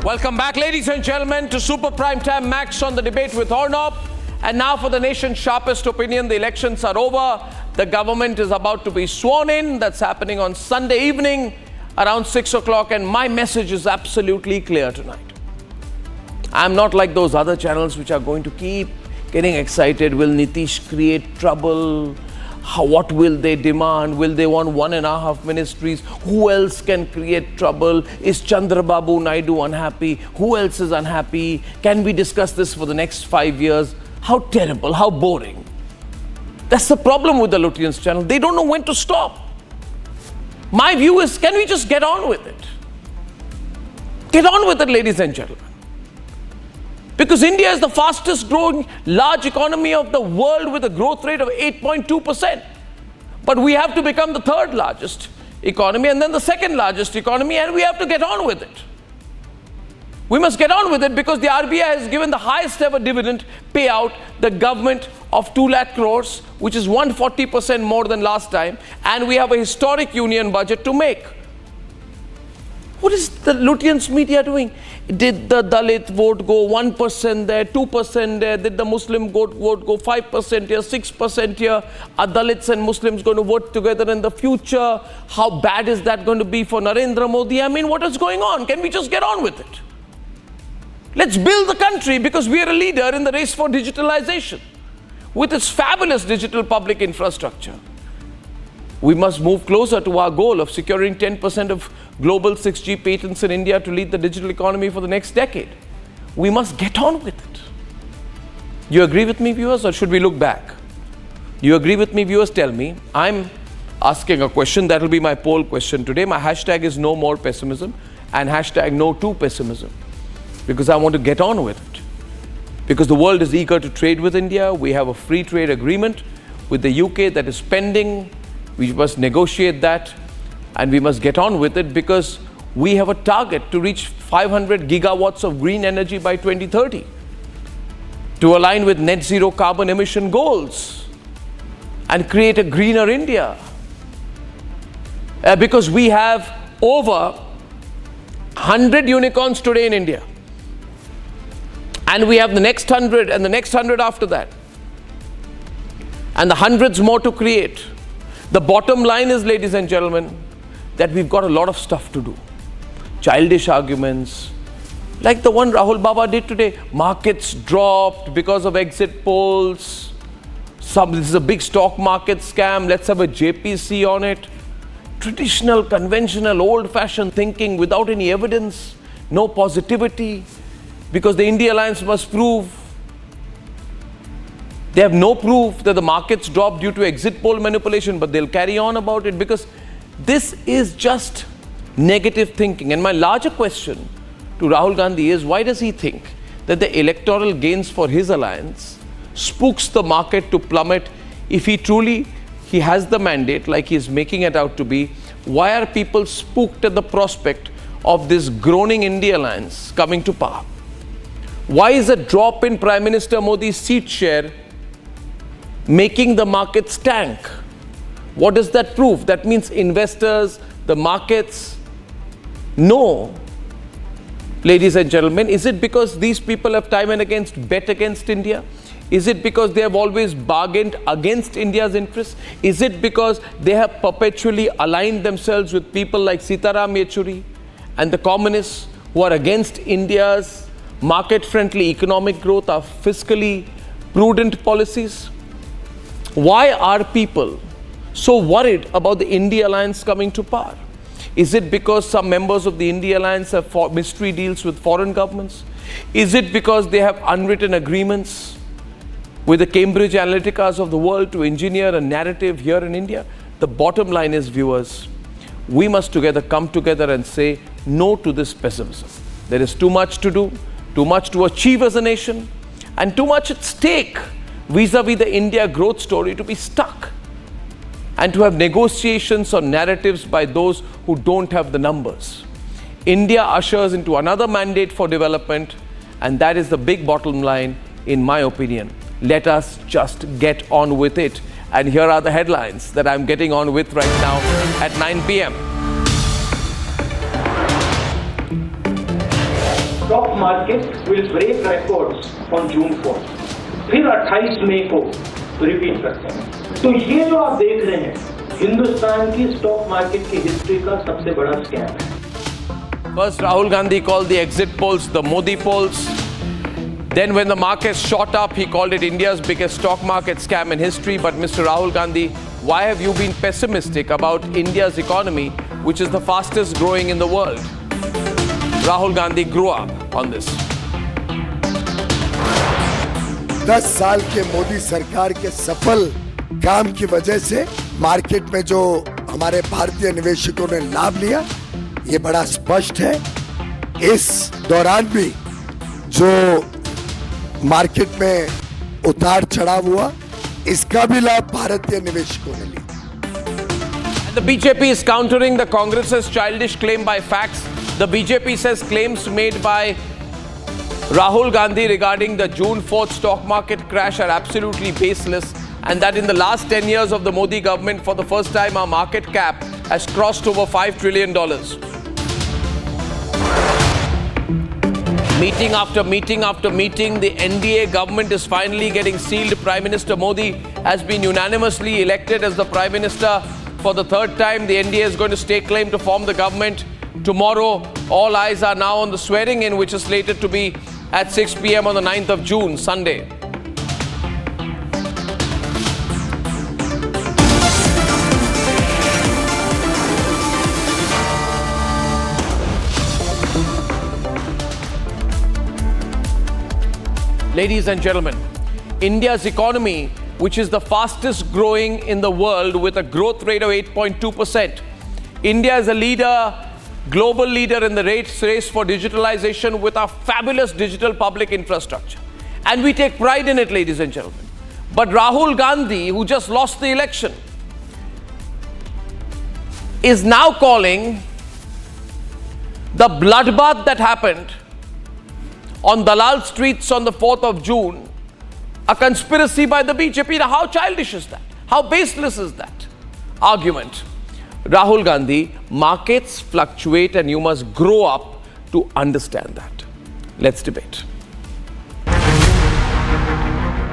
Welcome back, ladies and gentlemen, to Super Prime Time Max on the debate with Arnab. And now for the nation's sharpest opinion. The elections are over. The government is about to be sworn in. That's happening on Sunday evening around 6 o'clock. And my message is absolutely clear tonight. I'm not like those other channels which are going to keep getting excited. Will Nitish create trouble? What will they demand? Will they want 1.5 ministries? Who else can create trouble? Is Chandrababu Naidu unhappy? Who else is unhappy? Can we discuss this for the next 5 years? How terrible, how boring. That's the problem with the Lutyens channel. They don't know when to stop. My view is, can we just get on with it? Get on with it, ladies and gentlemen. Because India is the fastest growing large economy of the world with a growth rate of 8.2%. But we have to become the third largest economy and then the second largest economy, and we have to get on with it. We must get on with it because the RBI has given the highest ever dividend payout, the government of 2 lakh crores, which is 140% more than last time, and we have a historic union budget to make. What is the Lutyens media doing? Did the Dalit vote go 1% there, 2% there? Did the Muslim vote go 5% here, 6% here? Are Dalits and Muslims going to vote together in the future? How bad is that going to be for Narendra Modi? I mean, what is going on? Can we just get on with it? Let's build the country because we are a leader in the race for digitalization. With its fabulous digital public infrastructure, we must move closer to our goal of securing 10% of global 6G patents in India to lead the digital economy for the next decade. We must get on with it. You agree with me, viewers, or should we look back? You agree with me, viewers? Tell me. I'm asking a question. That will be my poll question today. My hashtag is no more pessimism and hashtag no to pessimism, because I want to get on with it. Because the world is eager to trade with India. We have a free trade agreement with the UK that is pending. We must negotiate that and we must get on with it because we have a target to reach 500 gigawatts of green energy by 2030 to align with net zero carbon emission goals and create a greener India. Because we have over 100 unicorns today in India. And we have the next 100 and the next 100 after that. And the hundreds more to create. The bottom line is, ladies and gentlemen, that we've got a lot of stuff to do. Childish arguments, like the one Rahul Baba did today. Markets dropped because of exit polls. This is a big stock market scam. Let's have a JPC on it. Traditional, conventional, old-fashioned thinking without any evidence, no positivity, because the India Alliance must prove. They have no proof that the markets dropped due to exit poll manipulation, but they'll carry on about it because this is just negative thinking. And my larger question to Rahul Gandhi is, why does he think that the electoral gains for his alliance spooks the market to plummet? If he has the mandate like he's making it out to be, why are people spooked at the prospect of this groaning India Alliance coming to power? Why is a drop in Prime Minister Modi's seat share making the markets tank? What does that prove? That means investors, the markets know. Ladies and gentlemen, is it because these people have time and again bet against India? Is it because they have always bargained against India's interests? Is it because they have perpetually aligned themselves with people like Sitaram Yechuri and the communists who are against India's market-friendly economic growth, our fiscally prudent policies? Why are people so worried about the India Alliance coming to power? Is it because some members of the India Alliance have mystery deals with foreign governments? Is it because they have unwritten agreements with the Cambridge Analyticas of the world to engineer a narrative here in India? The bottom line is, viewers, we must come together and say no to this pessimism. There is too much to do, too much to achieve as a nation, and too much at stake vis-a-vis the India growth story to be stuck and to have negotiations or narratives by those who don't have the numbers. India ushers into another mandate for development, and that is the big bottom line, in my opinion. Let us just get on with it. And here are the headlines that I'm getting on with right now at 9 p.m. stock market will break records on June 4th. फिर 28 मई को repeat करते हैं। तो ये जो आप देख रहे हैं हिंदुस्तान की स्टॉक मार्केट की हिस्ट्री का सबसे बड़ा स्कैम है। First, Rahul Gandhi called the exit polls the Modi polls. Then when the markets shot up, he called it India's biggest stock market scam in history. But Mr. Rahul Gandhi, why have you been pessimistic about India's economy, which is the fastest growing in the world? Rahul Gandhi grew up on this. 10 साल के मोदी सरकार के सफल काम की वजह से market में जो हमारे भारतीय निवेशकों ने लाभ लिया, ये बड़ा स्पष्ट है। इस दौरान भी जो मार्केट में उतार चढ़ाव हुआ, इसका भी लाभ भारतीय निवेशकों ने लिया। The BJP is countering the Congress's childish claim by facts. The BJP says claims made by Rahul Gandhi regarding the June 4th stock market crash are absolutely baseless, and that in the last 10 years of the Modi government, for the first time, our market cap has crossed over $5 trillion. Meeting after meeting after meeting, the NDA government is finally getting sealed. Prime Minister Modi has been unanimously elected as the Prime Minister for the third time. The NDA is going to stake claim to form the government tomorrow. All eyes are now on the swearing in, which is slated to be at 6 p.m. on the 9th of June, Sunday. Ladies and gentlemen, India's economy, which is the fastest growing in the world with a growth rate of 8.2%. India is a leader, global leader in the race for digitalization with our fabulous digital public infrastructure. And we take pride in it, ladies and gentlemen. But Rahul Gandhi, who just lost the election, is now calling the bloodbath that happened on Dalal streets on the 4th of June a conspiracy by the BJP. Now, how childish is that? How baseless is that argument? Rahul Gandhi, markets fluctuate and you must grow up to understand that. Let's debate.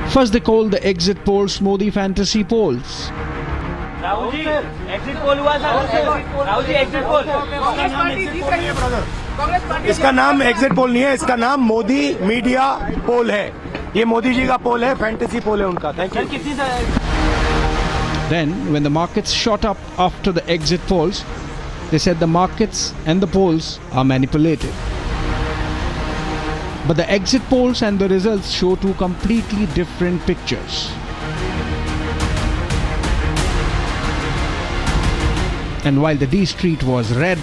First, they call the exit polls Modi fantasy polls. Rahul ji exit poll हुआ sir. Rahul ji exit poll. इसका नाम exit poll नहीं है, इसका नाम Modi media पोल है। ये मोदी जी का पोल है, फैंटेसी पोल है उनका। Thank you. Then, when the markets shot up after the exit polls, they said the markets and the polls are manipulated. But the exit polls and the results show two completely different pictures. And while the D Street was red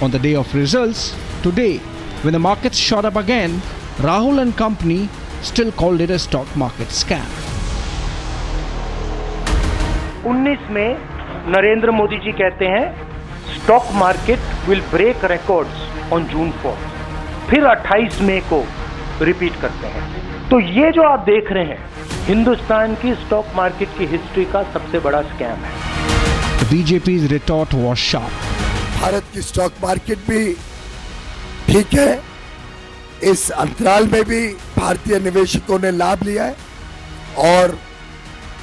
on the day of results, today, when the markets shot up again, Rahul and company still called it a stock market scam. 19 में नरेंद्र मोदी जी कहते हैं stock market will break records on June 4th। फिर 28 मई को repeat करते हैं। तो ये जो आप देख रहे हैं हिंदुस्तान की स्टॉक मार्केट की हिस्ट्री का सबसे बड़ा स्कैम है। The BJP's retort was sharp. Bharat की स्टॉक मार्केट भी ठीक है, इस अंतराल में भी भारतीय निवेशकों ने लाभ लिया है। और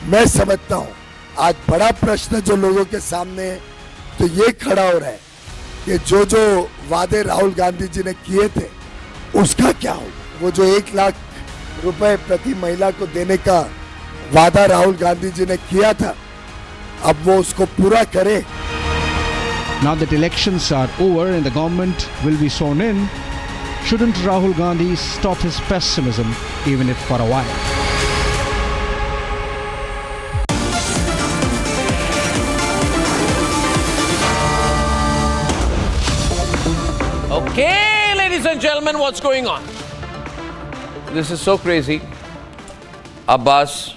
मैं समझता हूं आज बड़ा प्रश्न जो लोगों के सामने है तो ये खड़ा हो रहा है कि जो वादे राहुल गांधी जी ने किए थे उसका क्या होगा। वो जो 1 लाख रुपए प्रति महिला को देने का वादा राहुल गांधी जी ने किया था, अब वो उसको पूरा करे। Now that elections are over and the government will be sworn in, shouldn't Rahul Gandhi stop his pessimism even if for a while? Okay, ladies and gentlemen, what's going on? This is so crazy. Abbas,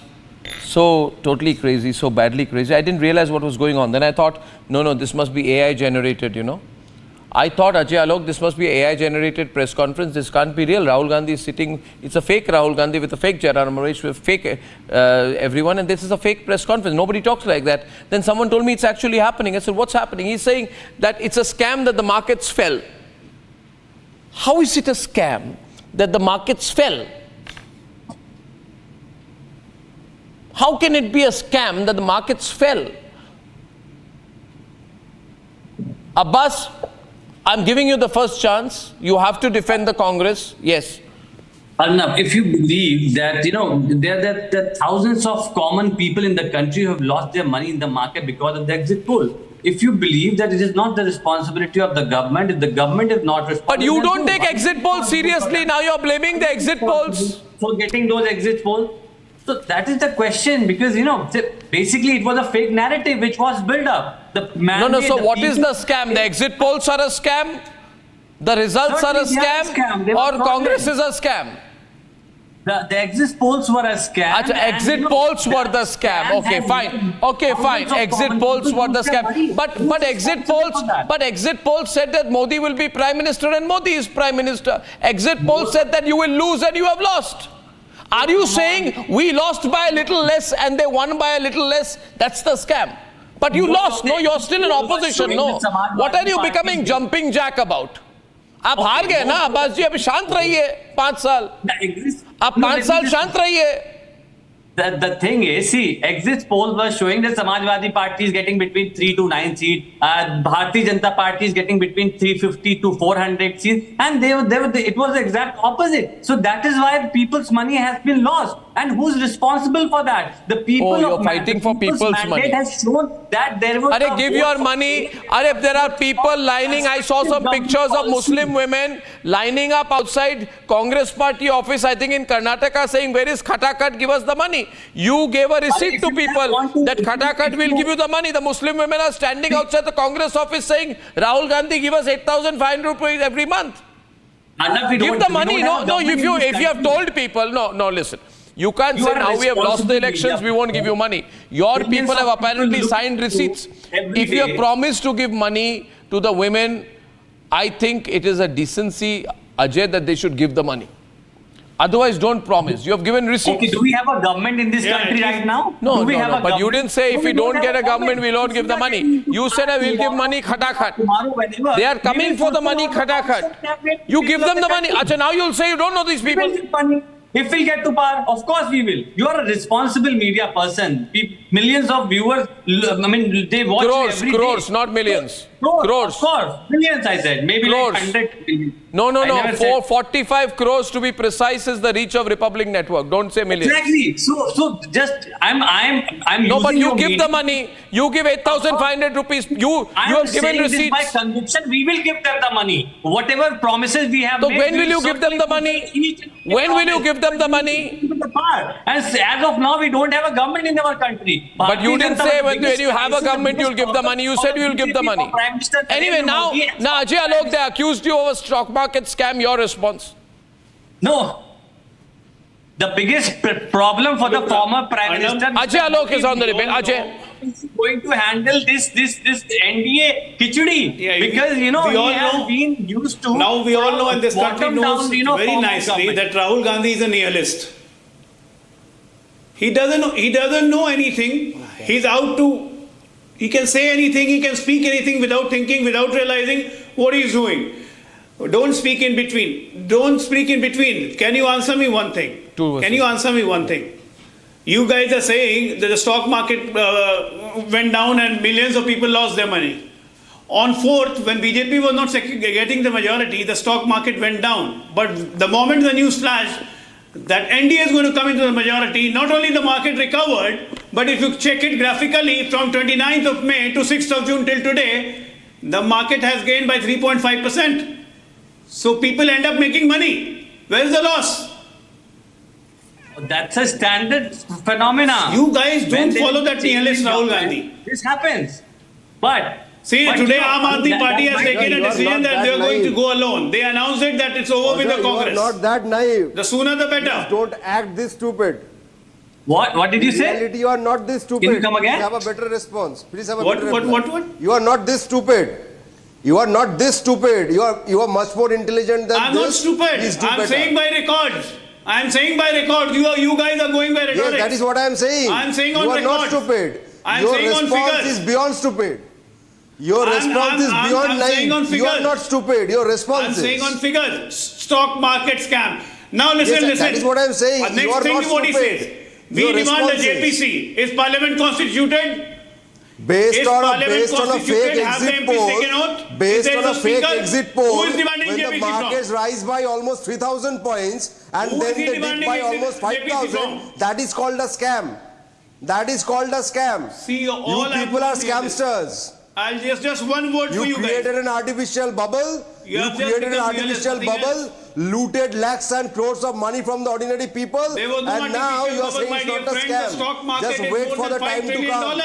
so totally crazy, so badly crazy. I didn't realize what was going on. Then I thought, no, this must be AI generated, you know. I thought, Ajay Alok, this must be AI generated press conference. This can't be real. Rahul Gandhi is sitting, it's a fake Rahul Gandhi with a fake Jairam Ramesh, with fake everyone, and this is a fake press conference. Nobody talks like that. Then someone told me it's actually happening. I said, what's happening? He's saying that it's a scam that the markets fell. how is it a scam that the markets fell? How can it be a scam that the markets fell? Abbas, I'm giving you the first chance. You have to defend the Congress. Yes. Arnab, if you believe that, there are thousands of common people in the country who have lost their money in the market because of the exit poll. If you believe that it is not the responsibility of the government, if the government is not responsible... But you don't take exit polls seriously. Now you're blaming the exit polls. For getting those exit polls. So that is the question, because, basically it was a fake narrative which was built up. So what is the scam? The exit polls are a scam? The results are a scam? Or Congress is a scam? The exit polls were a scam. Exit polls were the scam. Okay, fine. Okay, fine. Exit polls were the scam. But exit polls said that Modi will be Prime Minister and Modi is Prime Minister. Exit polls said that you will lose and you have lost. Are you saying we lost by a little less and they won by a little less? That's the scam. But you lost. No, you're still in opposition. No. What are you becoming jumping jack about? आप हार गए ना अब्बास जी, अभी शांत रहिए 5 साल. आप 5 साल शांत रहिए. The thing is, see, exit polls were showing that Samajwadi Party is getting between 3 to 9 seats, Bharatiya Janata Party is getting between 350 to 400 seats, and it was the exact opposite. So that is why people's money has been lost. And who's responsible for that? The people you're fighting for people's money. Has shown that there was... give your money. If there are people lining, I saw some pictures of Muslim women lining up outside Congress party office, I think in Karnataka, saying, where is Khatakat? Give us the money. You gave a receipt to people that Khatakat will give you the money. The Muslim women are standing outside the Congress office saying, Rahul Gandhi, give us 8,500 rupees every month. Give the money. No, if you have told people, no, listen. You can't say now we have lost the elections, we won't give you money. Your people have apparently signed receipts. If you have promised to give money to the women, I think it is a decency, Ajay, that they should give the money. Otherwise, don't promise. You have given receipts. Okay, do we have a government in this country right now? No, but you didn't say if we don't get a government, we won't give the money. You said I will give money khatakhat. They are coming for the money khatakhat. You give them the money. Achha, now you'll say you don't know these people. If we get to power, of course we will. You are a responsible media person. Millions of viewers, they watch every day. Crores, not millions. Crores. Of course. Millions, I said. Maybe crores. Like 100 million. No. 45 crores to be precise is the reach of Republic Network. Don't say millions. Exactly. So just, I'm no, but you give the money. You give 8,500 rupees. You have given receipts. By conviction, we will give them the money. Whatever promises we have made. So when will you give them the money? When will you give them the money? And as of now, we don't have a government in our country. But you didn't say when you have a government, you'll give the money. You said you will give the money. Anyway, now Ajay Alok, they accused you of a stock market scam. Your response? No. The biggest problem for the former Prime Minister... Ajay Alok is on the debate. Ajay. Is going to handle this NDA khichdi, because he has been used to... Now we all know, and this country knows very nicely that Rahul Gandhi is a nihilist. He doesn't know anything. He's out to... He can say anything, he can speak anything without thinking, without realizing what he's doing. Don't speak in between. Don't speak in between. Can you answer me one thing? You guys are saying that the stock market went down and millions of people lost their money. On 4th, when BJP was not getting the majority, the stock market went down. But the moment the news flashed that NDA is going to come into the majority, not only the market recovered, but if you check it graphically from 29th of May to 6th of June till today, the market has gained by 3.5%. So people end up making money. Where is the loss? That's a standard phenomena. You guys don't follow that nihilist Rahul Gandhi. This happens. But today Aam Aadmi Party has taken a decision that they are going to go alone. They announced it that it's over with the Congress. You are not that naive. The sooner the better. Please don't act this stupid. What did you say? In reality, you are not this stupid. Can you come again? Please have a better response. Please have a What? You are not this stupid. You are not this stupid. You are much more intelligent than I'm this. not stupid. I'm saying by records. You guys are going by rhetoric. Yes, that is what I am saying. I'm saying on record. You are not stupid. I'm Your saying on response figures. is beyond stupid. Your response is beyond I'm saying on naive. You are figures. not stupid. Your response I'm is. saying on figures. Stock market scam. Now listen, Yes, listen. that is what I'm saying. Next You are thing not what he stupid. says. We Your demand a response is- JPC. Is Parliament constituted? Based Is on Parliament a fake constituted? Have the exit MPs taken poll, oath? based Is there on a no fake speaker? exit Who poll, is demanding when the JPC from? markets rise by almost 3,000 points and Who then is he they dip demanding by JPC almost 5,000, from? that is called a scam. That is called a scam. See, all You I'm people are saying is- scamsters. I'll just one word for You you guys. created an artificial bubble. You You have just created an become artificial realists, nothing bubble, looted lakhs and crores of money from the ordinary people, There was no and now artificial you are bubble, saying my it's dear not a friend. The stock scam. market Just is wait more for than the $5 time to trillion. come.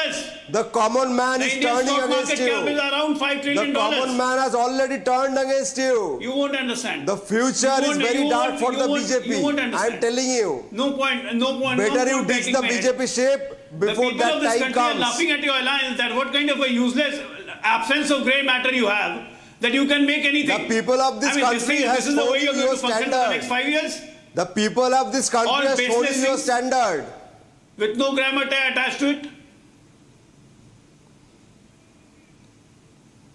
The common man The is Indian turning stock against market cap is you. around $5 trillion. The common man has already turned against you. You won't understand. The future is very dark for the BJP. You won't I am understand. telling you. No point. Better no you point ditch taking the my head. BJP shape The before people that of this time country are comes. laughing at your alliance that what kind of a useless absence of grey matter you have that you can make anything. The people of this country has this is the way you're shown going your to function for the standard. next 5 years The people of this country All has shown you baseless your things. standard. with no grammar attached to it.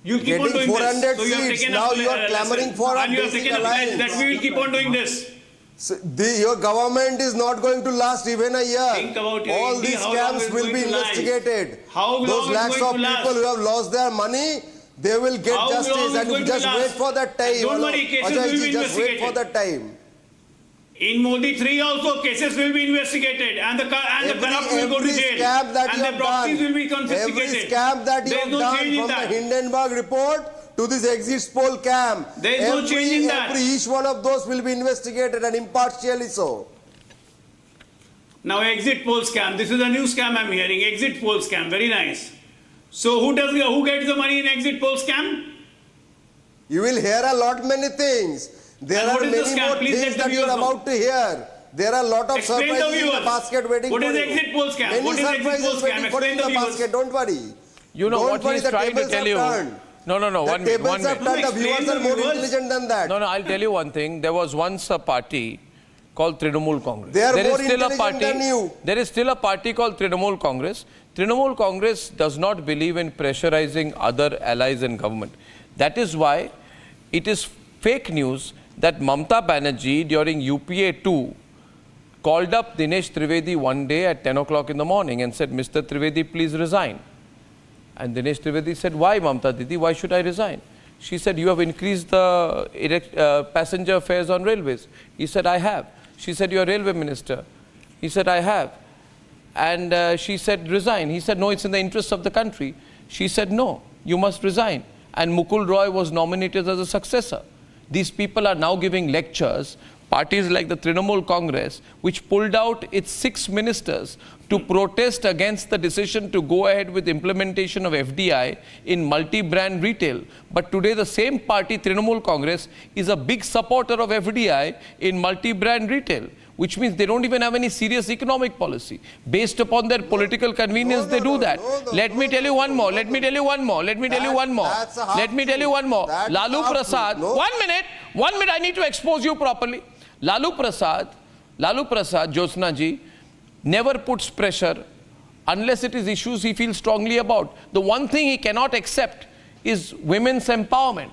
You'll keep on Getting doing 400 this. So you have seats, taken now a you are clamoring for a and you have basic taken a pledge alliance. that we will keep on doing this. So your government is not going to last even a year. Think about your All India, these how long scams it's will going be to last? investigated. How long Those it's lakhs of going to last? people who have lost their money, they will get How long justice, it's and going you to just last? wait for that time. Don't worry, cases will Ajay be ji, just wait for investigated. that time. In Modi 3 also cases will be investigated and the corrupt will go to jail Scam that and you the have proxies done, will be confiscated. every scam that you There is have no done, change in from the that. Hindenburg report to this exit poll scam, There is no change in that. each one of those will be investigated, and impartially so. Now exit poll scam. This is a new scam I'm hearing. Exit poll scam. Very nice. So who gets the money in exit poll scam? You will hear a lot many things. There And are what is the many scam? more Please things let the that you are viewers know. about to hear. There are a lot of Explain the surprises in the viewers. basket waiting What for is you. exit poll scam? Many What is exit surprises poll scam? waiting for you in Explain the the viewers. basket. Don't worry. You know Don't what worry, he's the trying to tables tell have you. turned. No, The one tables minute. have turned. The Explain viewers the are more viewers. intelligent than that. No, I'll tell you one thing. There was once a party called Trinamool Congress. They are There is more still a intelligent party. than you. There is still a party called Trinamool Congress. Trinamool Congress does not believe in pressurizing other allies in government. That is why it is fake news that Mamata Banerjee during UPA 2 called up Dinesh Trivedi one day at 10 o'clock in the morning and said, Mr. Trivedi, please resign. And Dinesh Trivedi said, why Mamata Didi, why should I resign? She said, you have increased the passenger fares on railways. He said, I have. She said, you are railway minister. He said, I have. And she said, resign. He said, no, it's in the interest of the country. She said, no, you must resign. And Mukul Roy was nominated as a successor. These people are now giving lectures. Parties like the Trinamool Congress, which pulled out its 6 ministers to protest against the decision to go ahead with implementation of FDI in multi-brand retail. But today the same party, Trinamool Congress, is a big supporter of FDI in multi-brand retail, which means they don't even have any serious economic policy. Based upon their political convenience, they do that. Let me tell you one more. Let me tell you one more. Let me tell you one more. Let me tell you one more. Lalu Prasad. 1 minute. 1 minute. I need to expose you properly. Lalu Prasad, Jyotsna ji, never puts pressure unless it is issues he feels strongly about. The one thing he cannot accept is women's empowerment.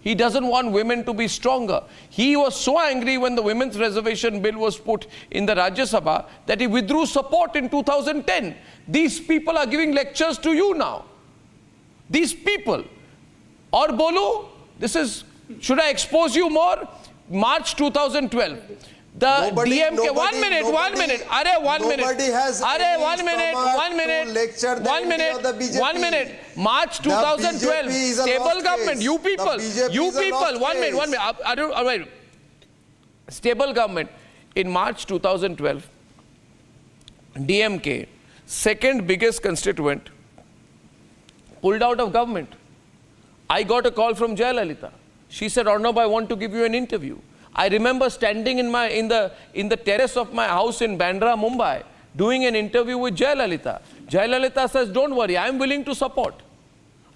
He doesn't want women to be stronger. He was so angry when the women's reservation bill was put in the Rajya Sabha that he withdrew support in 2010. These people are giving lectures to you now. These people. Or Bolu, this is, should I expose you more? March 2012. The DMK, 1 minute. Arey, 1 minute. Nobody has Arey, 1 minute. 1 minute. March 2012. Stable government. You people. 1 minute. All right. Stable government. In March 2012, DMK, second biggest constituent, pulled out of government. I got a call from Jayalalitha. She said, Arnab, I want to give you an interview. I remember standing in the terrace of my house in Bandra, Mumbai, doing an interview with Jayalalitha. Jayalalitha says, don't worry, I am willing to support.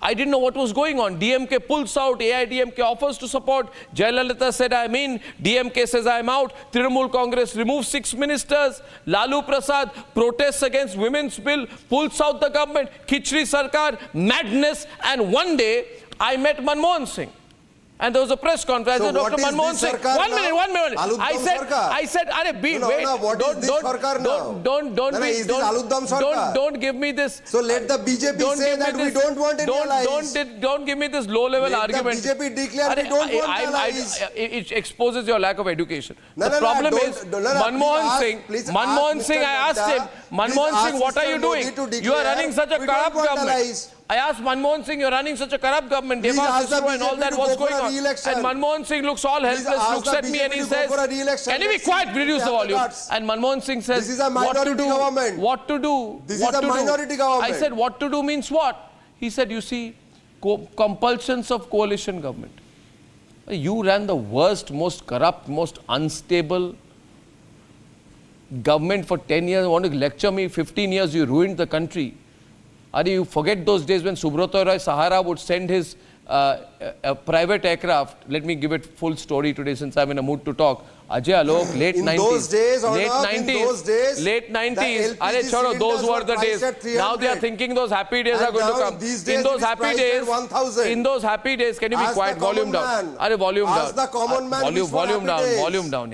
I didn't know what was going on. DMK pulls out, AIDMK offers to support. Jayalalitha said, I'm in. DMK says, I'm out. Trinamool Congress removes 6 ministers. Lalu Prasad protests against women's bill, pulls out the government. Khichdi Sarkar, madness. And one day, I met Manmohan Singh. And there was a press conference. So I said, Dr. Manmohan Singh, one minute. I said, don't give me this. So let the BJP say that we don't want any allies. Don't give me this low-level argument. Let the BJP declare we don't want allies. It exposes your lack of education. The problem is, Manmohan Singh, I asked him, Manmohan Singh, what are you doing? You are running such a corrupt government. I asked Manmohan Singh, you're running such a corrupt government, and all that, what's going on? And Manmohan Singh looks all helpless, looks at me and he says, can you be quiet, reduce the volume? And Manmohan Singh says, this is a minority government. What to do? This is a minority government. I said, what to do means what? He said, you see, compulsions of coalition government. You ran the worst, most corrupt, most unstable government for 10 years. You want to lecture me? 15 years, you ruined the country. You forget those days when Subrata Roy Sahara would send his private aircraft. Let me give it full story today since I'm in a mood to talk. Ajay Alok, late 90s. Late 90s. Arey chhado, those were the days. Now they are thinking those happy days are going to come. In those happy days, can you be quiet? Volume down. Arey volume down.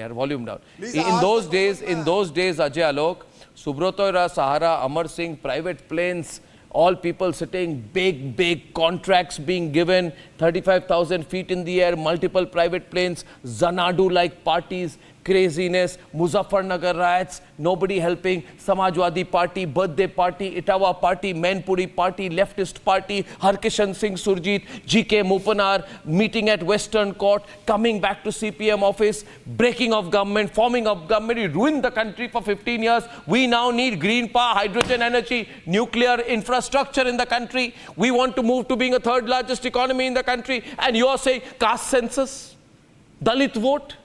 Volume down. In those days, Ajay Alok, Subrata Roy Sahara, Amar Singh, private planes, all people sitting, big contracts being given, 35,000 feet in the air, multiple private planes, Zanadu-like parties, craziness, Muzaffarnagar riots, nobody helping, Samajwadi Party, birthday party, Itawa Party, Mainpuri Party, leftist party, Harkishan Singh Surjit, GK Mupanar, meeting at Western Court, coming back to CPM office, breaking of government, forming of government. We ruined the country for 15 years. We now need green power, hydrogen energy, nuclear infrastructure in the country. We want to move to being a third largest economy in the country. And you are saying caste census, Dalit vote.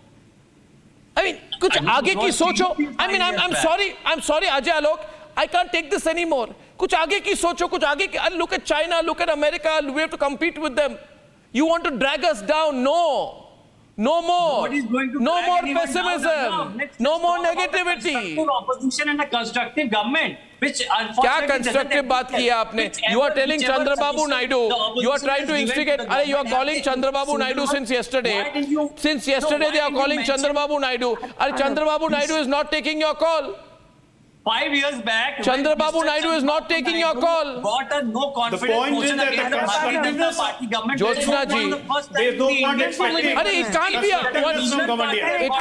I mean, kuch aage ki socho. I mean, I'm sorry, Ajay Alok. I can't take this anymore. Kuch aage ki socho, kuch aage ki. Look at China, look at America. We have to compete with them. You want to drag us down? No. No more. No more pessimism. No more negativity. Opposition and a constructive government. क्या constructive बात की है आपने? You are telling Chandrababu Naidu, you are trying to instigate. You are calling Chandrababu Naidu since yesterday. Since yesterday they are calling Chandrababu Naidu. Chandrababu Naidu is not taking your call. 5 years back, Chandrababu Naidu is not taking your call. Got a no confidence motion against the Bharatiya Party government. Jyotsna ji, there is no point expecting. It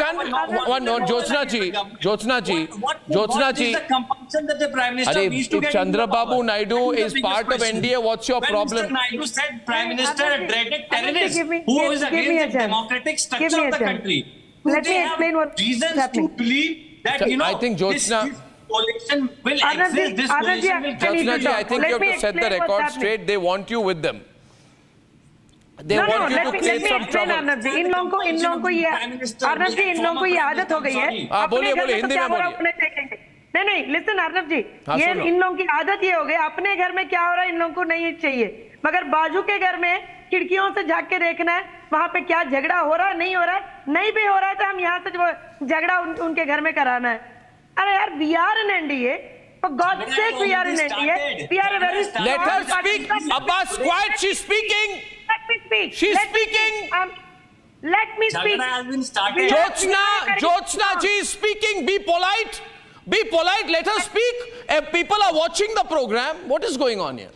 can't be one. Jyotsna ji. What is the compulsion that the Prime Minister needs to get? If Chandrababu Naidu is part of NDA, what's your problem? Mr. Naidu said Prime Minister a dreaded terrorist who is against the democratic structure of the country. Let me explain what reasons to believe that, I think Jyotsna, coalition will exist. This coalition will Jyotsna ji, I think you have to set the record straight. They want you with them. They want you to create some trouble. Arnab ji, इन लोगों को ये आदत हो गई है. बोलिए हिंदी में बोलिए. नहीं, listen अर्नब जी, ये इन लोगों की आदत ये हो गई, अपने घर में क्या हो रहा है इन लोगों को नहीं चाहिए, मगर बाजू के घर में खिड़कियों से झांक के देखना है वहां पे क्या झगड़ा हो रहा है, नहीं हो रहा है, नहीं भी हो रहा है तो हम यहाँ से झगड़ा उनके घर में कराना है. अरे यार, we are in NDA. For God's sake, we are in NDA. We are a very strong. Let her speak. Abbas, quiet. She's speaking. Let me speak. She's speaking. Let me speak. Jyotsna ji is speaking. Be polite. Be polite. Let her speak. People are watching the program. What is going on here?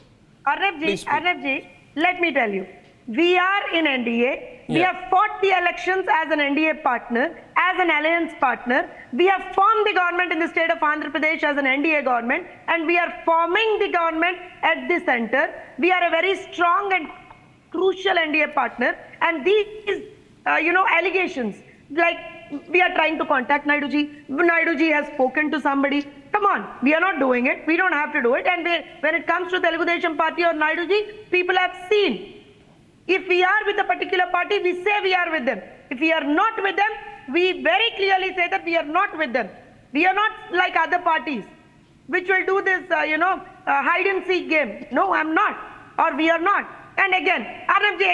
Arnab ji, let me tell you. We are in NDA. We have fought the elections as an NDA partner, as an alliance partner. We have formed the government in the state of Andhra Pradesh as an NDA government, and we are forming the government at the center. We are a very strong and crucial NDA partner, and these, allegations, like we are trying to contact Naidu ji has spoken to somebody. Come on, we are not doing it. We don't have to do it. And when it comes to Telugu Desam Party or Naidu ji, people have seen. If we are with a particular party, we say we are with them. If we are not with them, we very clearly say that we are not with them. We are not like other parties, which will do this, hide and seek game. No, I'm not. or we are not. And again, Arnab ji,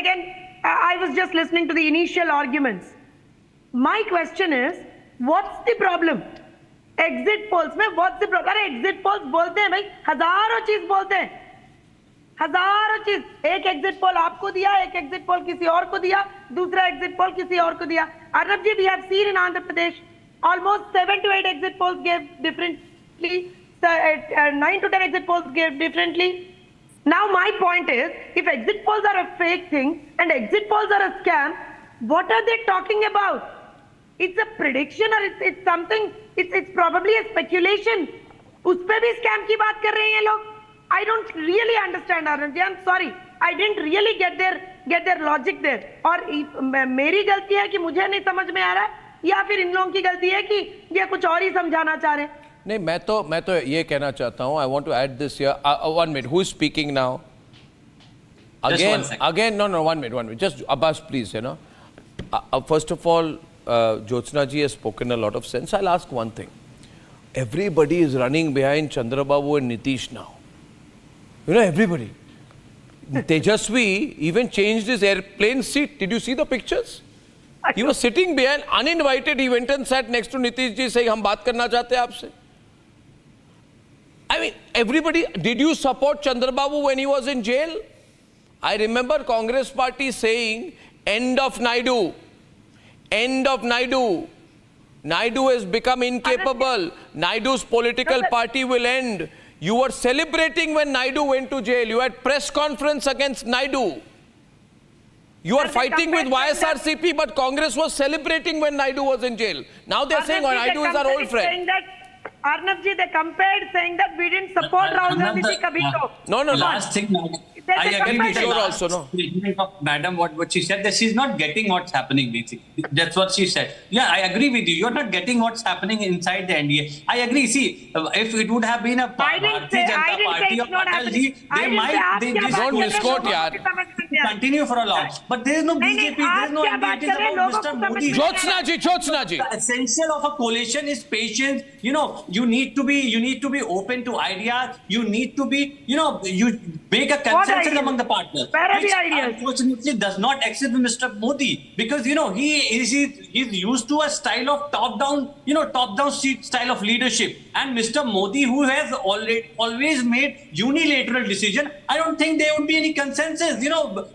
I was just listening to the initial arguments. My question is, what's the problem? Exit polls में what's the problem? अरे exit polls बोलते हैं भाई, हजारों चीज बोलते हैं, हजारों चीज. एक exit poll आपको दिया, एक exit poll किसी और को दिया, दूसरा exit poll किसी और को दिया. Arnab ji, we have seen in Andhra Pradesh almost 7 to 8 exit polls gave differently, 9 to 10 exit polls gave differently. Now my point is, if exit polls are a fake thing and exit polls are a scam, what are they talking about? It's a prediction or it's something, it's probably a speculation. उस पे भी scam की बात कर रहे हैं ये लोग. I don't really understand, Arnab ji. I'm sorry. I didn't really get their logic there. और मेरी गलती है कि मुझे नहीं समझ में आ रहा है, या फिर इन लोगों की गलती है कि ये कुछ और ही समझाना चाह रहे हैं. नहीं, मैं तो ये कहना चाहता हूँ. I want to add this here. 1 minute. Who is speaking now? Again. No. 1 minute. Just Abbas, please. You know. First of all, Jyotsna ji has spoken a lot of sense. I'll ask one thing. Everybody is running behind Chandrababu and Nitish now. You know, everybody. Tejasvi even changed his airplane seat. Did you see the pictures? He was sitting behind, uninvited. He went and sat next to Nitish ji saying, "हम बात करना चाहते हैं आपसे." I mean, everybody. Did you support Chandrababu when he was in jail? I remember Congress party saying, "End of Naidu. End of Naidu. Naidu has become incapable. Naidu's political party will end." You were celebrating when Naidu went to jail. You had press conference against Naidu. You are fighting with YSRCP, but Congress was celebrating when Naidu was in jail. Now they're saying, "Oh, Naidu is our old friend." Arnab ji, they compared saying that we didn't support Rahul Gandhi ji kabhi to. No. Last thing, I agree with you also, no? Madam, what she said, that she's not getting what's happening, basically. That's what she said. Yeah, I agree with you. You're not getting what's happening inside the NDA. I agree. See, if it would have been a Bharatiya Janata Party or Atal ji, they might... Don't misquote, yaar. Continue for a long. But there is no BJP, there is no NDA. It is about Mr. Modi. Jyotsna ji. The essential of a coalition is patience. You know, you need to be open to ideas. You need to be, you make a consensus among the partners. Which unfortunately does not exist with Mr. Modi, because he's used to a style of top-down style of leadership. And Mr. Modi, who has always made unilateral decision, I don't think there would be any consensus.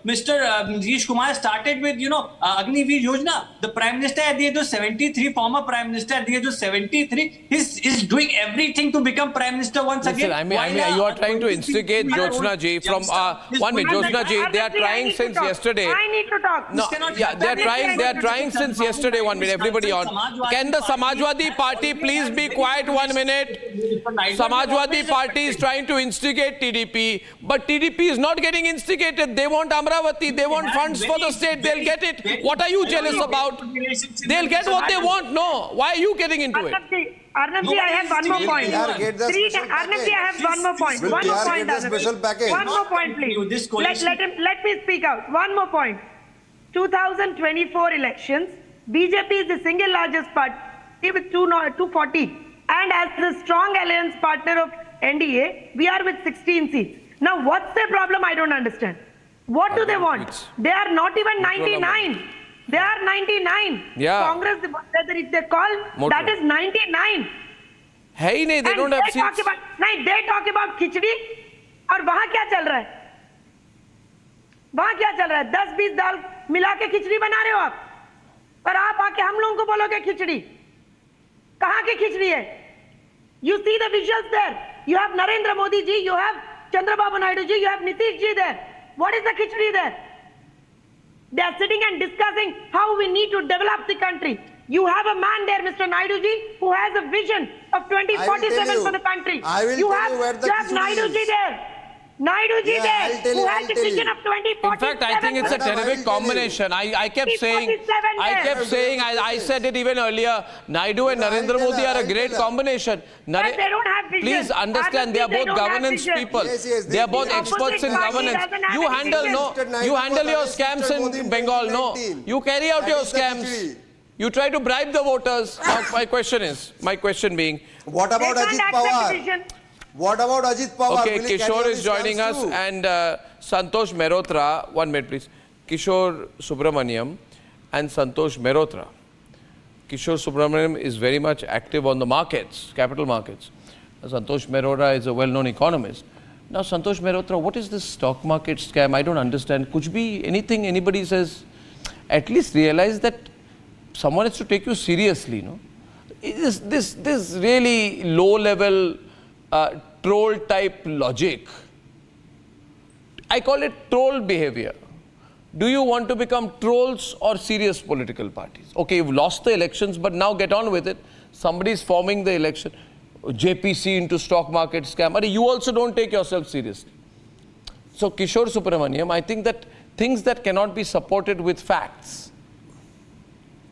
Mr. Nitish Kumar started with Agniveer Yojana. The Prime Minister at the age of 73, former Prime Minister at the age of 73, is doing everything to become Prime Minister once again. I mean, you are trying to instigate Jyotsna ji from 1 minute. Jyotsna ji, they are trying since yesterday. I need to talk. No, yeah, they are trying since yesterday. 1 minute, everybody on. Can the Samajwadi Party please be quiet 1 minute? Samajwadi Party is trying to instigate TDP, but TDP is not getting instigated. They want Amravati, they want funds for the state, they'll get it. What are you jealous about? They'll get what they want. No, why are you getting into it? Arnab ji, I have one more point. Arnab ji, I have one more point. One more point, Arnab. One more point, please. Let me speak out. One more point. 2024 elections, BJP is the single largest party with 240. And as the strong alliance partner of NDA, we are with 16 seats. Now, what's their problem? I don't understand. What do they want? They are not even 99. They are 99. Yeah. Congress, if they call, that is 99. Hey, they don't have seats. They talk about खिचड़ी और वहाँ क्या चल रहा है? वहाँ क्या चल रहा है? 10-20 दाल मिला के खिचड़ी बना रहे हो आप, और आप आके हम लोगों को बोलोगे खिचड़ी. कहाँ की खिचड़ी है? You see the visuals there. You have Narendra Modi ji, you have Chandrababu Naidu ji, you have Nitish ji there. What is the khichdi there? They are sitting and discussing how we need to develop the country. You have a man there, Mr. Naidu ji, who has a vision of 2047 for the country. You have Naidu ji there. Naidu ji there, who has a vision of 2047. In fact, I think it's a terrific combination. I kept saying, I said it even earlier, Naidu and Narendra Modi are a great combination. They don't have vision. Please understand, they are both governance people. They are both experts in governance. You handle your scams in Bengal, no. You carry out your scams. You try to bribe the voters. Now, my question being, what about Ajit Pawar? What about Ajit Pawar? Okay, Will he carry Kishore on is his joining plans us too? and Santosh Mehrotra. 1 minute, please. Kishore Subramaniam and Santosh Mehrotra. Kishore Subramaniam is very much active on the markets, capital markets. Santosh Mehrotra is a well-known economist. Now, Santosh Mehrotra, what is this stock market scam? I don't understand. Could be anything anybody says. At least realize that someone has to take you seriously, no? This really low-level troll-type logic. I call it troll behavior. Do you want to become trolls or serious political parties? Okay, you've lost the elections, but now get on with it. Somebody is forming the election. JPC into stock market scam. You also don't take yourself seriously. So, Kishore Subramaniam, I think that things that cannot be supported with facts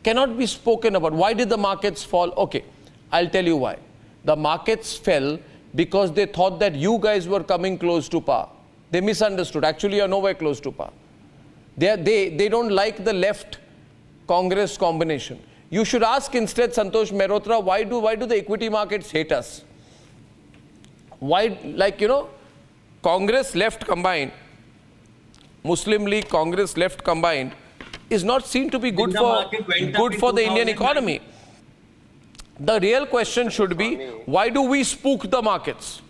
cannot be spoken about. Why did the markets fall? Okay, I'll tell you why. The markets fell because they thought that you guys were coming close to power. They misunderstood. Actually, you're nowhere close to power. They don't like the left Congress combination. You should ask instead, Santosh Mehrotra, why do the equity markets hate us? Why, like, you know, Congress left combined, Muslim League, Congress left combined, is not seen to be good for the Indian economy. The real question should be, why do we spook the markets?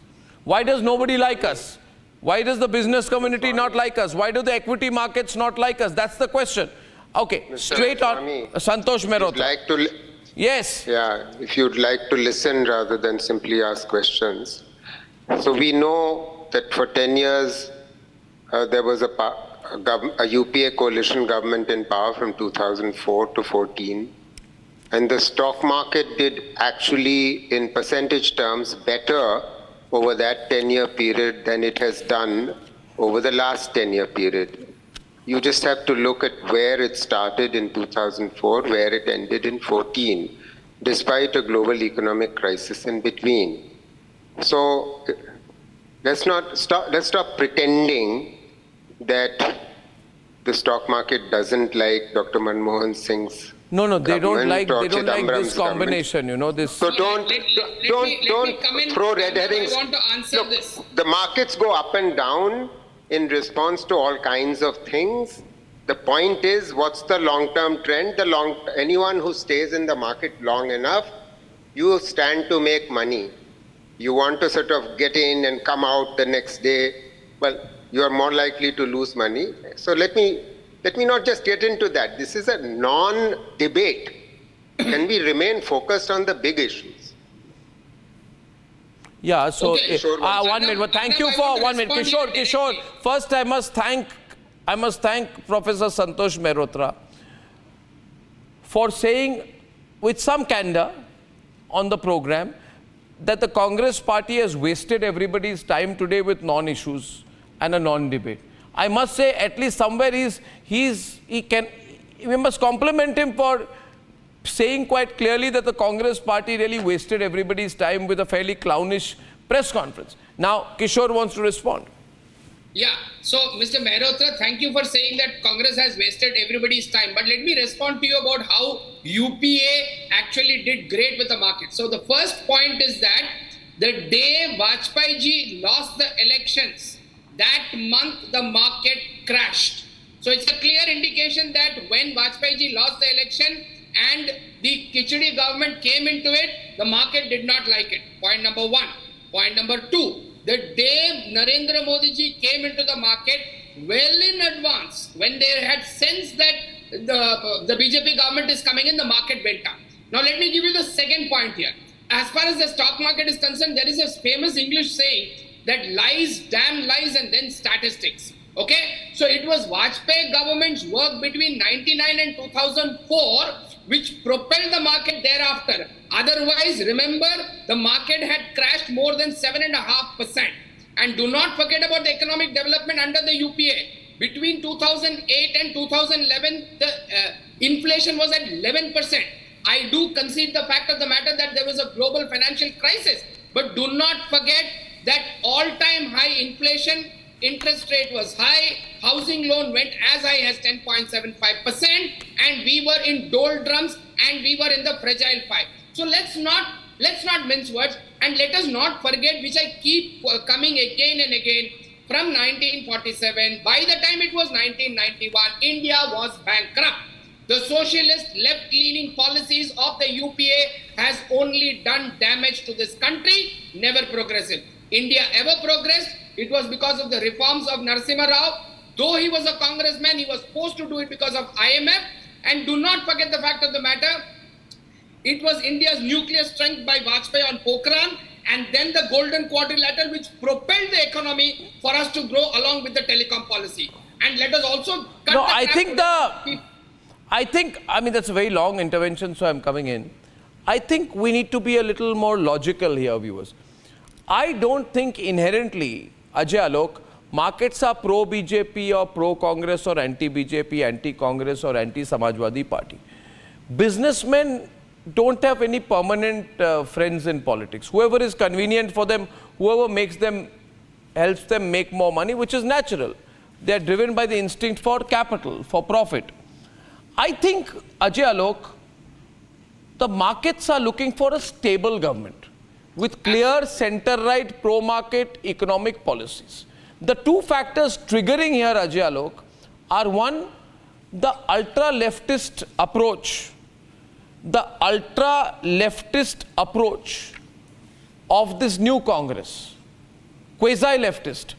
Why does nobody like us? Why does the business community not like us? Why do the equity markets not like us? That's the question. Okay, straight on. Santosh Mehrotra. Yes. Yeah, if you'd like to listen rather than simply ask questions. So we know that for 10 years, there was a UPA coalition government in power from 2004 to 14. And the stock market did actually, in percentage terms, better over that 10-year period than it has done over the last 10-year period. You just have to look at where it started in 2004, where it ended in 14, despite a global economic crisis in between. So let's stop pretending that the stock market doesn't like Dr. Manmohan Singh's they don't like this combination, you know, this. So don't throw red herrings. I want to answer this. The markets go up and down in response to all kinds of things. The point is, what's the long-term trend? Anyone who stays in the market long enough, you stand to make money. You want to sort of get in and come out the next day, well, you are more likely to lose money. So let me not just get into that. This is a non-debate. Can we remain focused on the big issues? Yeah, so Okay. 1 minute. But thank you for 1 minute. Kishore, first I must thank Professor Santosh Mehrotra for saying with some candor on the program that the Congress party has wasted everybody's time today with non-issues and a non-debate. I must say, at least somewhere we must compliment him for saying quite clearly that the Congress party really wasted everybody's time with a fairly clownish press conference. Now, Kishore wants to respond. Yeah, so Mr. Mehrotra, thank you for saying that Congress has wasted everybody's time. But let me respond to you about how UPA actually did great with the market. So the first point is that the day Vajpayee ji lost the elections, that month the market crashed. So it's a clear indication that when Vajpayee ji lost the election and the Khichdi government came into it, the market did not like it. Point number one. Point number two, the day Narendra Modi ji came into the market, well in advance, when they had sensed that the BJP government is coming in, the market went up. Now let me give you the second point here. As far as the stock market is concerned, there is a famous English saying that lies, damn lies, and then statistics. Okay? So it was Vajpayee government's work between 99 and 2004 which propelled the market thereafter. Otherwise, remember, the market had crashed more than 7.5%. And do not forget about the economic development under the UPA. Between 2008 and 2011, the inflation was at 11%. I do concede the fact of the matter that there was a global financial crisis. But do not forget that all-time high inflation, interest rate was high, housing loan went as high as 10.75%, and we were in doldrums and we were in the fragile five. So let's not let's not mince words, and let us not forget, which I keep coming again and again, from 1947, by the time it was 1991, India was bankrupt. The socialist left-leaning policies of the UPA has only done damage to this country, never progressive. India ever progressed, it was because of the reforms of Narasimha Rao. Though he was a congressman, he was forced to do it because of IMF. And do not forget the fact of the matter, it was India's nuclear strength by Vajpayee on Pokhran, and then the Golden Quadrilateral, which propelled the economy for us to grow along with the telecom policy. And let us also cut No, I mean, that's a very long intervention, so I'm coming in. I think we need to be a little more logical here, viewers. I don't think inherently, Ajay Alok, markets are pro-BJP or pro-Congress or anti-BJP, anti-Congress or anti-Samajwadi Party. Businessmen don't have any permanent friends in politics. Whoever is convenient for them, whoever helps them make more money, which is natural. They are driven by the instinct for capital, for profit. I think, Ajay Alok, the markets are looking for a stable government with clear center-right pro-market economic policies. The two factors triggering here, Ajay Alok, are one, the ultra-leftist approach. The ultra-leftist approach of this new Congress, quasi-leftist.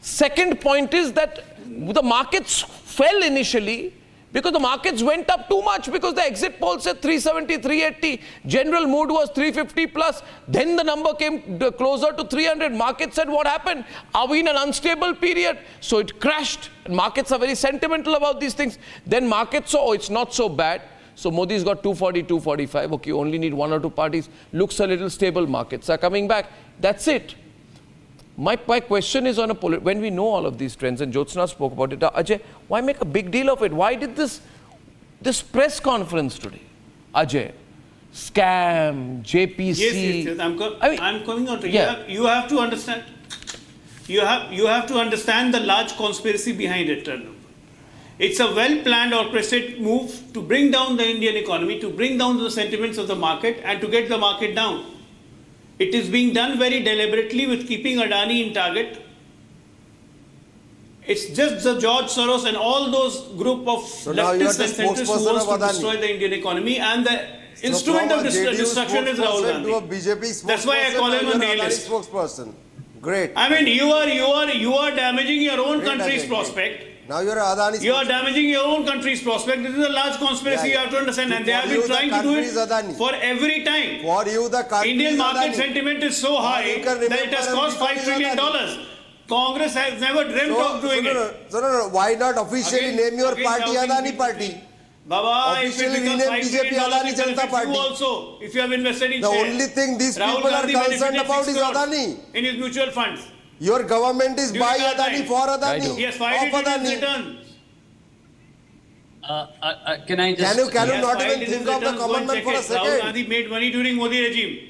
Second point is that the markets fell initially because the markets went up too much because the exit poll said 370, 380. General mood was 350 plus. Then the number came closer to 300. Markets said, what happened? Are we in an unstable period? So it crashed. Markets are very sentimental about these things. Then markets saw, oh, it's not so bad. So Modi's got 240, 245. Okay, only need one or two parties. Looks a little stable. Markets are coming back. That's it. My question is on a when we know all of these trends, and Jyotsna spoke about it, Ajay, why make a big deal of it? Why did this press conference today? Ajay, scam, JPC. Yes. I'm coming on to it. You have to understand. You have to understand the large conspiracy behind it. It's a well-planned, orchestrated move to bring down the Indian economy, to bring down the sentiments of the market, and to get the market down. It is being done very deliberately with keeping Adani in target. It's just the George Soros and all those group of leftists and centrists who wants to destroy the Indian economy, and the instrument of destruction is Rahul Gandhi. That's why I call him a nihilist. Spokesperson. Great. I mean, you are damaging your own country's prospect. Now you are Adani. You are damaging your own country's prospect. This is a large conspiracy, you have to understand. And they have been trying to do it for every time. For you, the country Indian market Adani. sentiment is so high that it has cost $5 trillion. Congress has never dreamt of doing it. No. Why not officially name your party Adani Party? Baba, officially if it rename becomes BJP Adani Janata Party. You also, if you have invested in the shares. Only thing these Rahul people Gandhi are concerned about is Adani. In his mutual funds. Your government is by Adani, for Adani. Yes, why did it return? Can I just... Can you not even think of the common man for a second? Rahul Gandhi made money during Modi regime.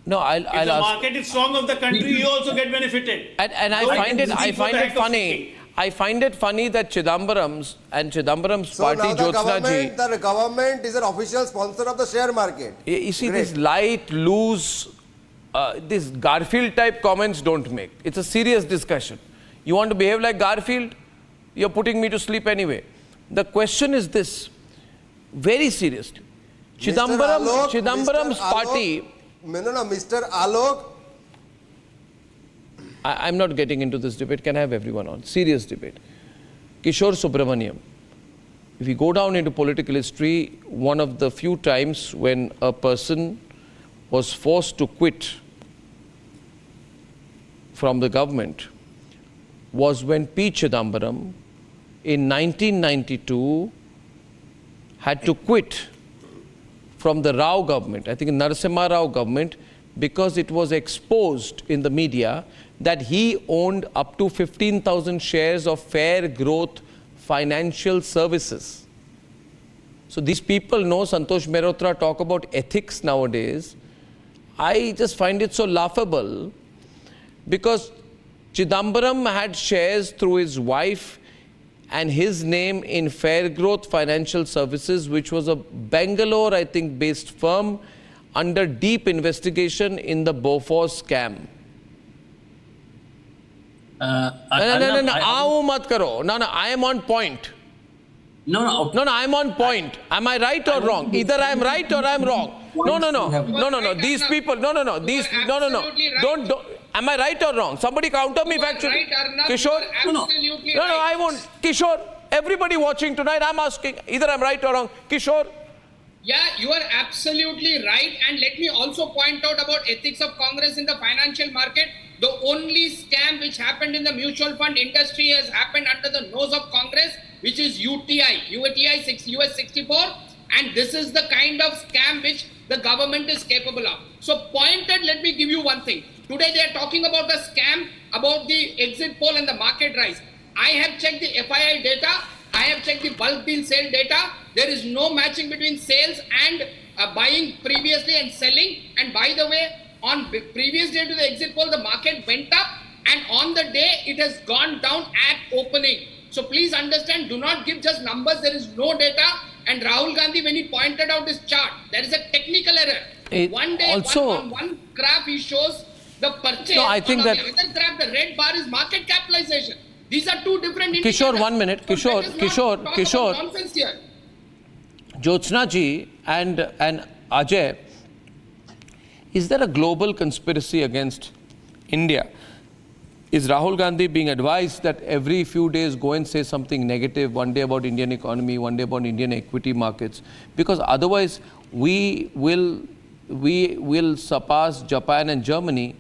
No, I'll if the market is strong of the country, you also get benefited. And I find it funny. I find it funny that Chidambaram's party, Jyotsna ji... The government is an official sponsor of the share market. You see, this light, loose, this Garfield type comments don't make. It's a serious discussion. You want to behave like Garfield? You're putting me to sleep anyway. The question is this, very seriously. Chidambaram's party... No, Mr. Alok. I'm not getting into this debate. Can I have everyone on? Serious debate. Kishore Subramaniam. If you go down into political history, one of the few times when a person was forced to quit from the government was when P. Chidambaram in 1992 had to quit from the Rao government, I think Narasimha Rao government, because it was exposed in the media that he owned up to 15,000 shares of Fair Growth Financial Services. So these people know Santosh Mehrotra talk about ethics nowadays. I just find it so laughable because Chidambaram had shares through his wife and his name in Fair Growth Financial Services, which was a Bangalore, I think, based firm. under deep investigation in the Bofors scam. No, aao mat karo. No, I am on point. No, I am on point. Am I right or wrong? Either I am right or I am wrong. No. These people, no. Don't. Am I right or wrong? Somebody counter me factually. Kishore? No, I won't. Kishore, everybody watching tonight, I'm asking, either I'm right or wrong. Kishore? Yeah, you are absolutely right. And let me also point out about ethics of Congress in the financial market. The only scam which happened in the mutual fund industry has happened under the nose of Congress, which is UTI US 64. And this is the kind of scam which the government is capable of. So pointed, let me give you one thing. Today they are talking about the scam, about the exit poll and the market rise. I have checked the FII data. I have checked the bulk deal sale data. There is no matching between sales and buying previously and selling. And by the way, on previous day to the exit poll, the market went up, and on the day it has gone down at opening. So please understand, do not give just numbers. There is no data. And Rahul Gandhi, when he pointed out this chart, there is a technical error. One day, on one graph, he shows the purchase. No, I think on that the other graph, the red bar is market capitalization. These are two different indicators. Kishore, 1 minute. Kishore. Nonsense here. Jyotsna ji and Ajay, is there a global conspiracy against India? Is Rahul Gandhi being advised that every few days go and say something negative, one day about Indian economy, one day about Indian equity markets? Because otherwise we will surpass Japan and Germany,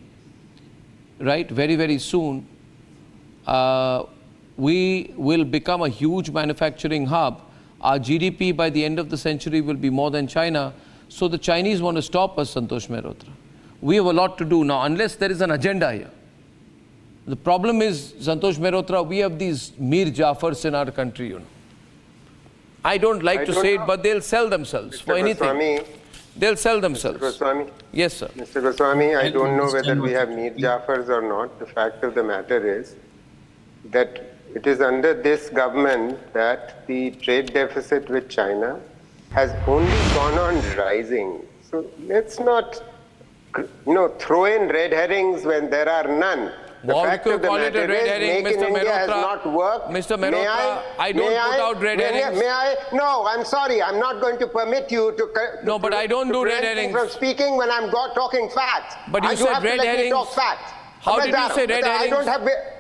right, very, very soon. We will become a huge manufacturing hub. Our GDP by the end of the century will be more than China. So the Chinese want to stop us, Santosh Mehrotra. We have a lot to do now, unless there is an agenda here. The problem is, Santosh Mehrotra, we have these Mir Jafars in our country, you know. I don't like to say it, but they'll sell themselves for anything. Goswami, they'll sell themselves. Mr. Goswami? Yes, sir. Mr. Goswami, I don't know whether we have Mir Jafars or not. The fact of the matter is that it is under this government that the trade deficit with China has only gone on rising. So let's not, throw in red herrings when there are none. The fact of the matter is, Make in India has not worked. Mr. Mehrotra, I don't put out red herrings. May I? No, I'm sorry. I'm not going to permit you to. No, but I don't do red herrings. From speaking when I'm talking facts. But you said red herrings. Talk facts. How did you say red herrings?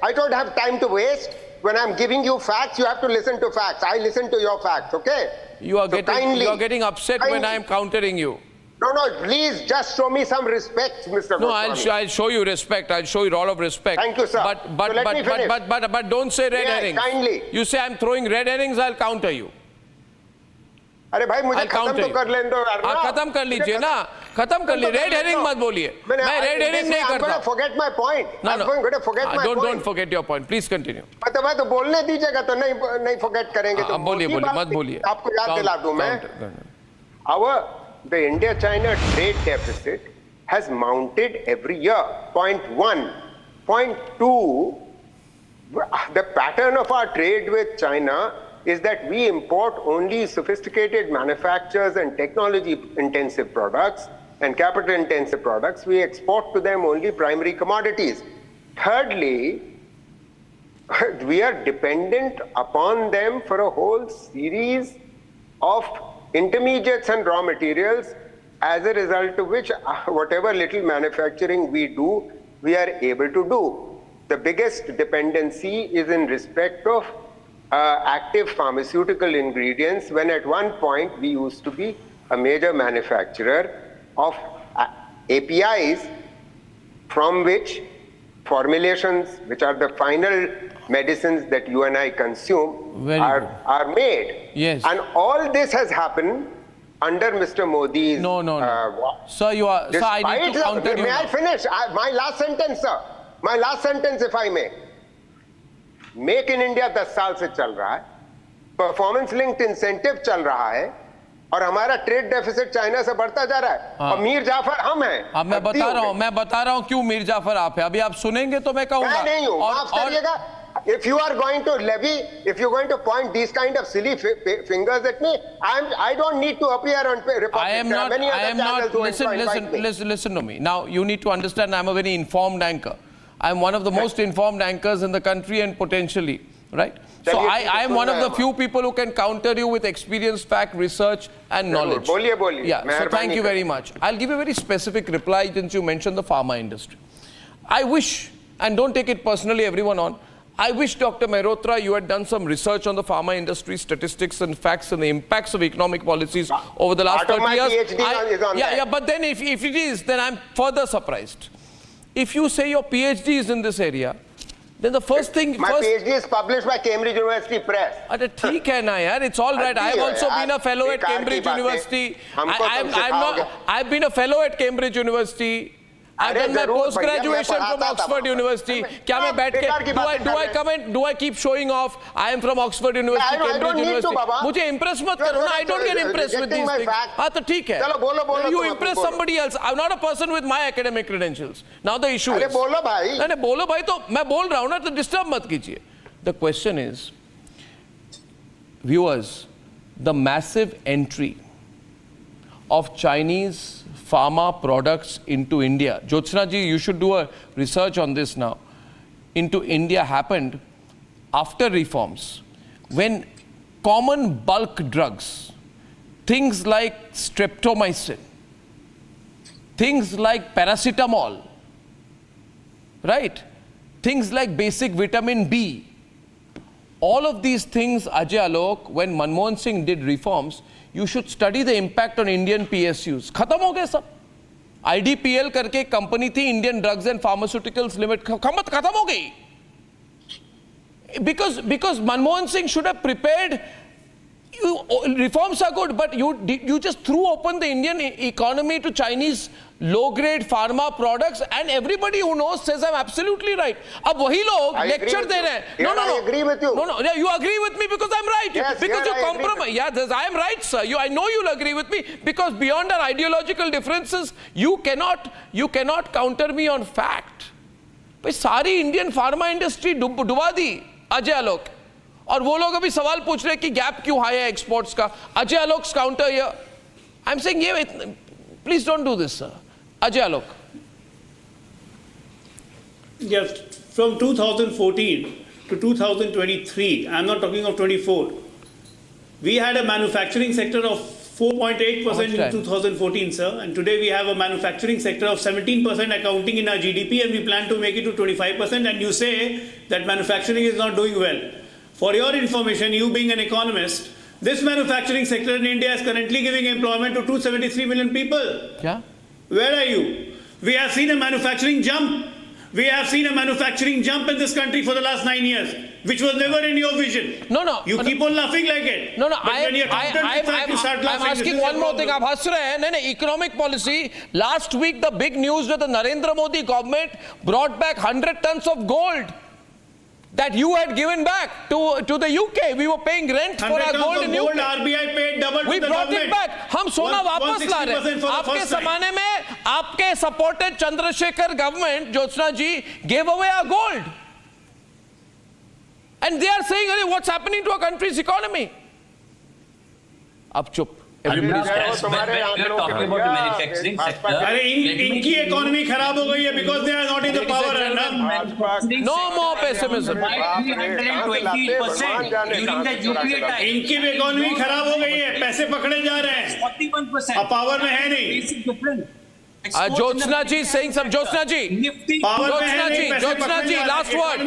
I don't have time to waste. When I'm giving you facts, you have to listen to facts. I listen to your facts, okay? You are getting upset when I'm countering you. No, please just show me some respect, Mr. No, Goswami. I'll show you respect. I'll show you all of respect. Thank you, sir. But don't say red herrings. Kindly. You say I'm throwing red herrings, I'll counter you. अरे भाई मुझे खत्म तो कर लेने दो आप खत्म कर लीजिए ना खत्म कर लीजिए रेड हेरिंग मत बोलिए मैं रेड हेरिंग नहीं करता I'm going to forget my point. I'm going to forget my point. Don't forget your point. Please continue. मैं तो बोलने दीजिएगा तो नहीं forget करेंगे तो बोलिए मत बोलिए आपको याद दिला दूं मैं the India-China trade deficit has mounted every year. Point 1. Point 2, the pattern of our trade with China is that we import only sophisticated manufacturers and technology-intensive products and capital-intensive products. We export to them only primary commodities. Thirdly, we are dependent upon them for a whole series of intermediates and raw materials, as a result of which whatever little manufacturing we do, we are able to do. The biggest dependency is in respect of active pharmaceutical ingredients, when at one point we used to be a major manufacturer of APIs from which formulations, which are the final medicines that you and I consume, are made. Yes. And all this has happened under Mr. Modi's... No. Sir, sir, I need to counter you. May I finish? My last sentence, sir. My last sentence, if I may. Make in India 10 साल से चल रहा है, performance linked incentive चल रहा है, और हमारा ट्रेड डेफिसिट चाइना से बढ़ता जा रहा है, और मीर जाफर हम हैं। अब मैं बता रहा हूँ क्यों मीर जाफर आप है। अभी आप सुनेंगे तो मैं कहूँगा। मैं नहीं हूँ, माफ करिएगा। If you are going to levy, if you're going to point these kind of silly fingers at me, I don't need to appear on Republic. I am not, listen to me. Now, you need to understand I'm a very informed anchor. I'm one of the most informed anchors in the country and potentially, right? So I am one of the few people who can counter you with experience, fact, research and knowledge. Yeah, so thank you very much. I'll give you a very specific reply since you mentioned the pharma industry. I wish, and don't take it personally everyone on, I wish Dr. Mehrotra, you had done some research on the pharma industry, statistics and facts and the impacts of economic policies over the last 30 years. PhD is on that. But then if it is, then I'm further surprised. If you say your PhD is in this area, then the first thing... My PhD is published by Cambridge University Press. It's all right. I've also been a fellow at Cambridge University. I've been a fellow at Cambridge University. I've done my post-graduation from Oxford University. Do I keep showing off? I am from Oxford University, Cambridge University. मुझे impress मत करो ना. I don't get impressed with these things. हाँ तो ठीक है. You impress somebody else. I'm not a person with my academic credentials. Now the issue is. अरे बोलो भाई. नहीं बोलो भाई तो मैं बोल रहा हूँ ना तो disturb मत कीजिए. The question is, viewers, the massive entry of Chinese pharma products into India. Jyotsna ji, you should do a research on this now. Into India happened after reforms, when common bulk drugs, things like streptomycin, things like paracetamol, right? Things like basic vitamin B. All of these things, Ajay Alok, when Manmohan Singh did reforms, you should study the impact on Indian PSUs. खत्म हो गए सब. IDPL करके company थी, Indian Drugs and Pharmaceuticals Limited, खत्म हो गई. Because Manmohan Singh should have prepared. Reforms are good, but you just threw open the Indian economy to Chinese low-grade pharma products, and everybody who knows says I'm absolutely right. अब वही लोग lecture दे रहे हैं. No. I agree with you. No, you agree with me because I'm right. Yes, because you compromise. Yeah, I am right, sir. I know you'll agree with me because beyond our ideological differences, you cannot counter me on fact. भाई सारी Indian pharma industry डुबा दी अजय आलोक. और वो लोग अभी सवाल पूछ रहे हैं कि गैप क्यों हाई है एक्सपोर्ट्स का. Ajay Alok counter here. I am saying ये please don't do this sir. Ajay Alok. Yes, from 2014 to 2023, I'm not talking of 24, we had a manufacturing sector of 4.8% in 2014, sir, and today we have a manufacturing sector of 17% accounting in our GDP, and we plan to make it to 25%, and you say that manufacturing is not doing well. For your information, you being an economist, this manufacturing sector in India is currently giving employment to 273 million people. Yeah. Where are you? We have seen a manufacturing jump. We have seen a manufacturing jump in this country for the last 9 years, which was never in your vision. No. You keep on laughing like it. No. I'm asking one more thing. आप हंस रहे हैं. नहीं, economic policy. Last week, the big news that the Narendra Modi government brought back 100 tons of gold that you had given back to the UK. We were paying rent for our gold in UK. RBI paid double to We the brought government. it back. हम सोना वापस ला रहे हैं. आपके ज़माने में आपके supported Chandrasekhar government, Jyotsna ji, gave away our gold. And they are saying, "Hey, what's happening to our country's economy?" अब चुप. Everybody's talking about the manufacturing sector. अरे इनकी इकोनॉमी खराब हो गई है because they are not in the power. No more pessimism. 320% during the UPA time. इनकी भी इकोनॉमी खराब हो गई है, पैसे पकड़े जा रहे हैं. 41%. अब पावर में है नहीं. Jyotsna ji saying some. Jyotsna ji, last word.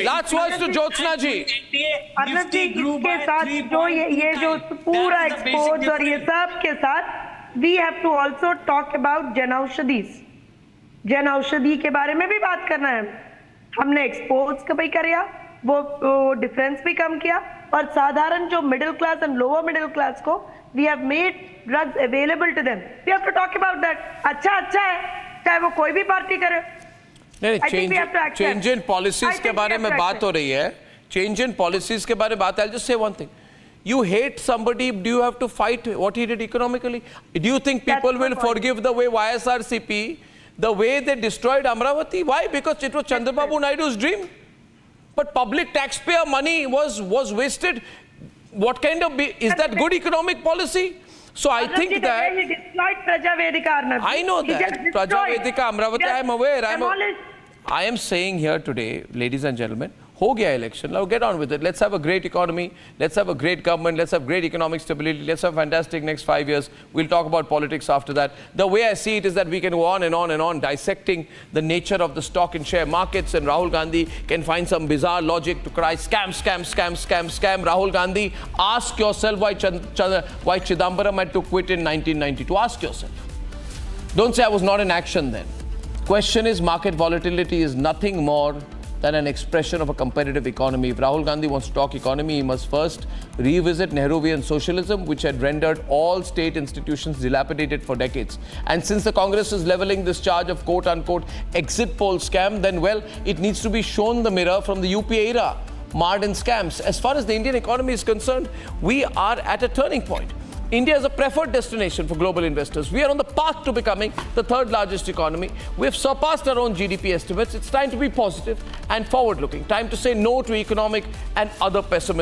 Last words to Jyotsna ji. Arnab जी, इसके साथ जो ये जो पूरा एक्सपोर्ट्स और ये सब के साथ we have to also talk about Jan Aushadhi के बारे में भी बात करना है. हमने एक्सपोर्ट्स का भी किया, वो डिफरेंस भी कम किया, और साधारण जो middle class and lower middle class को we have made drugs available to them. We have to talk about that. अच्छा है, चाहे वो कोई भी पार्टी करे. नहीं, change in policies के बारे में बात हो रही है. Change in policies के बारे में बात है. I'll just say one thing. You hate somebody, do you have to fight what he did economically? Do you think people will forgive the way YSRCP, the way they destroyed Amravati? Why? Because it was Chandrababu Naidu's dream but public taxpayer money was wasted. What kind of, is that good economic policy? So I think that... He destroyed Prajavedika, Arnab. I know that. Prajavedika, Amravati, I am aware. I am saying here today, ladies and gentlemen, ho gaya election, now get on with it. Let's have a great economy, let's have a great government, let's have great economic stability, let's have fantastic next 5 years. We'll talk about politics after that. The way I see it is that we can go on and on and on dissecting the nature of the stock and share markets, and Rahul Gandhi can find some bizarre logic to cry scam, scam, scam, scam, scam. Rahul Gandhi, ask yourself why Chidambaram had to quit in 1992. Ask yourself. Don't say I was not in action then. Question is, market volatility is nothing more than an expression of a competitive economy. If Rahul Gandhi wants to talk economy, he must first revisit Nehruvian socialism, which had rendered all state institutions dilapidated for decades. And since the Congress is levelling this charge of quote-unquote exit poll scam, then, well, it needs to be shown the mirror from the UPA era, marred in scams. As far as the Indian economy is concerned, we are at a turning point. India is a preferred destination for global investors. We are on the path to becoming the third largest economy. We have surpassed our own GDP estimates. It's time to be positive and forward-looking. Time to say no to economic and other pessimism.